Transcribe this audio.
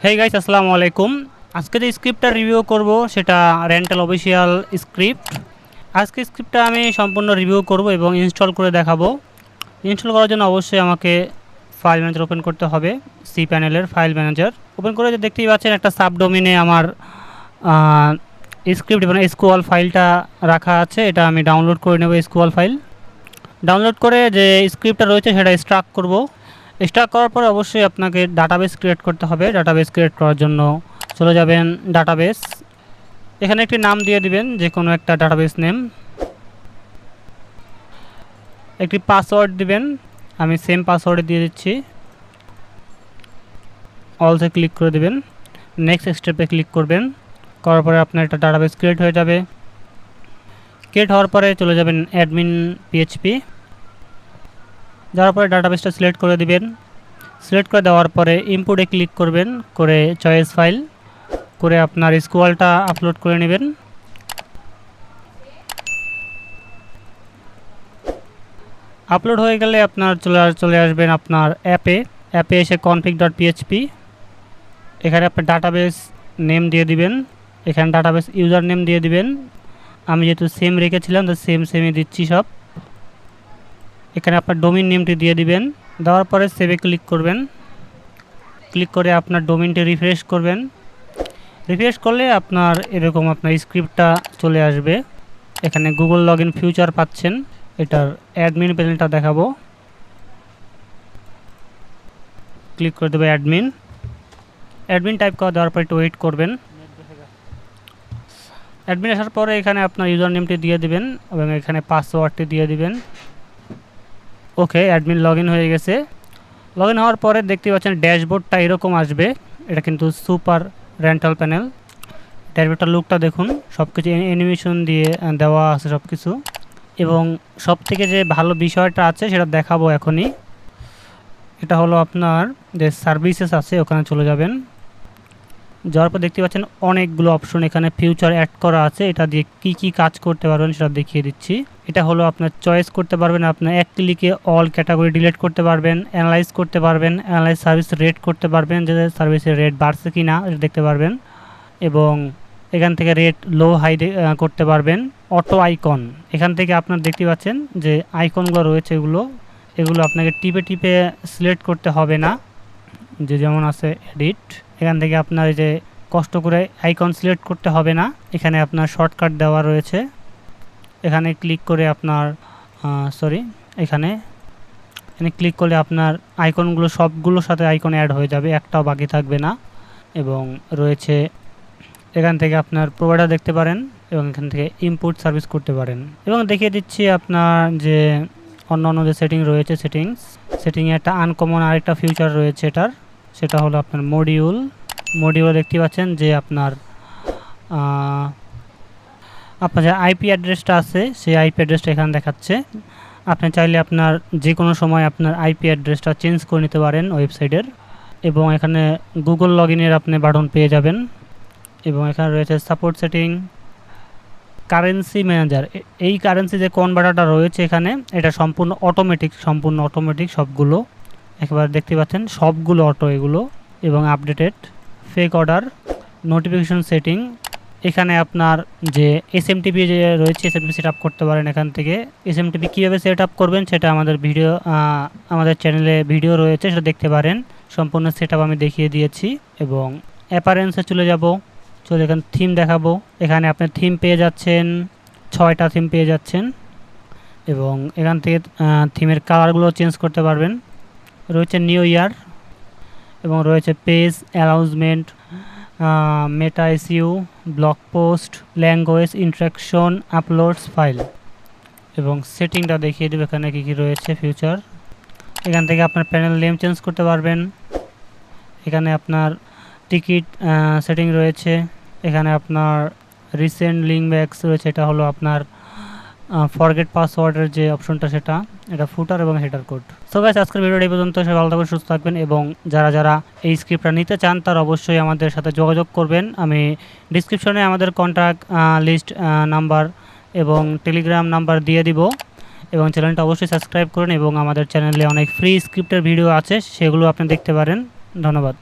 Hey guys, আসসালামু আলাইকুম। আজকে যে স্ক্রিপ্টটা রিভিউ করব সেটা রেন্টাল অফিসিয়াল স্ক্রিপ্ট। আজকে স্ক্রিপ্টটা আমি সম্পূর্ণ রিভিউ করব এবং ইনস্টল করে দেখাবো। ইনস্টল করার জন্য অবশ্যই আমাকে ফাইল ম্যানেজার ওপেন করতে হবে। সি প্যানেলের ফাইল ম্যানেজার ওপেন করে যে দেখতেই পাচ্ছেন একটা সাবডোমিনে আমার স্ক্রিপ্ট এবং এসকিউএল ফাইলটা রাখা আছে। এটা আমি ডাউনলোড করে নেব। এসকিউএল ফাইল ডাউনলোড করে যে স্ক্রিপ্টটা রয়েছে সেটা স্ট্রাক করব। স্টার্ট করার পরে অবশ্যই আপনাকে ডাটাবেস ক্রিয়েট করতে হবে। ডাটাবেস ক্রিয়েট করার জন্য চলে যাবেন ডাটাবেস, এখানে একটি নাম দিয়ে দিবেন, যে কোনো একটা ডাটাবেস নেম, একটি পাসওয়ার্ড দিবেন। আমি সেম পাসওয়ার্ডে দিয়ে দিচ্ছি। অলসে ক্লিক করে দিবেন, নেক্সট স্টেপে ক্লিক করবেন। করার পরে আপনার একটা ডাটাবেস ক্রিয়েট হয়ে যাবে। ক্রিয়েট হওয়ার পরে চলে যাবেন অ্যাডমিন পিএইচপি। যাওয়ার পরে ডাটাবেসটা সিলেক্ট করে দিবেন। সিলেক্ট করে দেওয়ার পরে ইম্পোর্টে ক্লিক করবেন, করে চয়েস ফাইল করে আপনার স্কিউএলটা আপলোড করে নেবেন। আপলোড হয়ে গেলে আপনার চলে আসবেন আপনার অ্যাপে এসে config.php। এখানে আপনার ডাটাবেস নেম দিয়ে দিবেন, এখানে ডাটাবেস ইউজার নেম দিয়ে দিবেন। আমি যেহেতু সেম রেখেছিলাম তো সেমই দিচ্ছি সব। এখানে আপনার ডোমেইন নেমটি দিয়ে দিবেন। দেওয়ার পরে সেভে ক্লিক করবেন। ক্লিক করে আপনার ডোমেইনটি রিফ্রেশ করবেন। রিফ্রেশ করলে আপনার এরকম আপনার স্ক্রিপ্টটা চলে আসবে। এখানে গুগল লগইন ফিউচার পাচ্ছেন। এটার অ্যাডমিন প্যানেলটা দেখাবো। ক্লিক করে দেবে অ্যাডমিন টাইপ করে দেওয়ার পর একটু ওয়েট করবেন। অ্যাডমিন আসার পরে এখানে আপনার ইউজার নেমটি দিয়ে দিবেন এবং এখানে পাসওয়ার্ডটি দিয়ে দিবেন। ওকে, অ্যাডমিন লগইন হয়ে গেছে। লগইন হওয়ার পরে দেখতে পাচ্ছেন ড্যাশবোর্ডটা এরকম আসবে। এটা কিন্তু সুপার রেন্টাল প্যানেল। ড্যাশবোর্ডটার লুকটা দেখুন, সব কিছু অ্যানিমেশন দিয়ে দেওয়া আছে সব কিছু। এবং সব থেকে যে ভালো বিষয়টা আছে সেটা দেখাবো এখনই। এটা হলো আপনার যে সার্ভিসেস আছে ওখানে চলে যাবেন। যাওয়ার পর দেখতে পাচ্ছেন অনেকগুলো অপশন এখানে ফিউচার অ্যাড করা আছে। এটা দিয়ে কি কাজ করতে পারবেন সেটা দেখিয়ে দিচ্ছি। এটা হলো আপনার চয়েস করতে পারবেন, আপনার এক ক্লিকে অল ক্যাটাগরি ডিলিট করতে পারবেন, অ্যানালাইজ করতে পারবেন, অ্যানালাইজ সার্ভিস রেট করতে পারবেন, যে সার্ভিসের রেট বাড়ছে কি না এটা দেখতে পারবেন। এবং এখান থেকে রেট লো হাই করতে পারবেন। অটো আইকন, এখান থেকে আপনার দেখতে পাচ্ছেন যে আইকনগুলো রয়েছে, এগুলো আপনাকে টিপে সিলেক্ট করতে হবে না, যে যেমন আছে এডিট। এখান থেকে আপনার যে কষ্ট করে আইকন সিলেক্ট করতে হবে না, এখানে আপনার শর্টকাট দেওয়া রয়েছে। এখানে ক্লিক করে আপনার এখানে ক্লিক করলে আপনার আইকনগুলো সবগুলোর সাথে আইকন অ্যাড হয়ে যাবে, একটাও বাকি থাকবে না। এবং রয়েছে এখান থেকে আপনার প্রোভাইডার দেখতে পারেন এবং এখান থেকে ইম্পোর্ট সার্ভিস করতে পারেন। এবং দেখিয়ে দিচ্ছি আপনার যে অন্য যে সেটিং রয়েছে, সেটিংয়ে একটা আনকমন আরেকটা ফিউচার রয়েছে এটার, সেটা হলো আপনার মডিউল দেখতে পাচ্ছেন যে আপনার যে আইপি অ্যাড্রেসটা আছে সেই আইপি অ্যাড্রেসটা এখানে দেখাচ্ছে। আপনি চাইলে আপনার যে কোনো সময় আপনার আইপি অ্যাড্রেসটা চেঞ্জ করে নিতে পারেন ওয়েবসাইটের। এবং এখানে গুগল লগইনের আপনি বাটন পেয়ে যাবেন। এবং এখানে রয়েছে সাপোর্ট সেটিং, কারেন্সি ম্যানেজার। এই কারেন্সি যে কনভার্টারটা রয়েছে এখানে, এটা সম্পূর্ণ অটোমেটিক সবগুলো একবার দেখতে পাচ্ছেন, সবগুলো অটো এগুলো। এবং updated fake order, notification setting. এখানে আপনার যে এসএমটিপি যে রয়েছে এসএমটিপি সেট আপ করতে পারেন। এখান থেকে এসএমটিপি কীভাবে সেট আপ করবেন সেটা আমাদের চ্যানেলে ভিডিও রয়েছে, সেটা দেখতে পারেন। সম্পূর্ণ সেট আপ আমি দেখিয়ে দিয়েছি। এবং অ্যাপারেন্সে চলে এখানে থিম দেখাবো। এখানে আপনি থিম পেয়ে যাচ্ছেন, 6টা থিম পেয়ে যাচ্ছেন। এবং এখান থেকে থিমের কালারগুলো চেঞ্জ করতে পারবেন। রয়েছে নিউ ইয়ার এবং রয়েছে পেজ অ্যানাউন্সমেন্ট, মেটা এসইউ, blog post, language, interaction, uploads, file. এবং সেটিংটা দেখিয়ে দেবে এখানে কী রয়েছে ফিউচার। এখান থেকে আপনার প্যানেল নেম চেঞ্জ করতে পারবেন। এখানে আপনার টিকিট সেটিং রয়েছে। এখানে আপনার রিসেন্ট লিঙ্ক ব্যাকস রয়েছে, এটা হলো আপনার ফরগেট পাসওয়ার্ডের যে অপশনটা সেটা, এটা ফুটার এবং হেডার কোড। সো গাইস, আজকের ভিডিওটি এই পর্যন্ত। সবাই ভালো থাকবেন, সুস্থ থাকবেন। এবং যারা এই স্ক্রিপ্টটা নিতে চান তারা অবশ্যই আমাদের সাথে যোগাযোগ করবেন। আমি ডিসক্রিপশনে আমাদের কন্ট্যাক্ট লিস্ট নাম্বার এবং টেলিগ্রাম নাম্বার দিয়ে দিব। এবং চ্যানেলটা অবশ্যই সাবস্ক্রাইব করুন। এবং আমাদের চ্যানেলে অনেক ফ্রি স্ক্রিপ্টের ভিডিও আছে, সেগুলো আপনি দেখতে পারেন। ধন্যবাদ।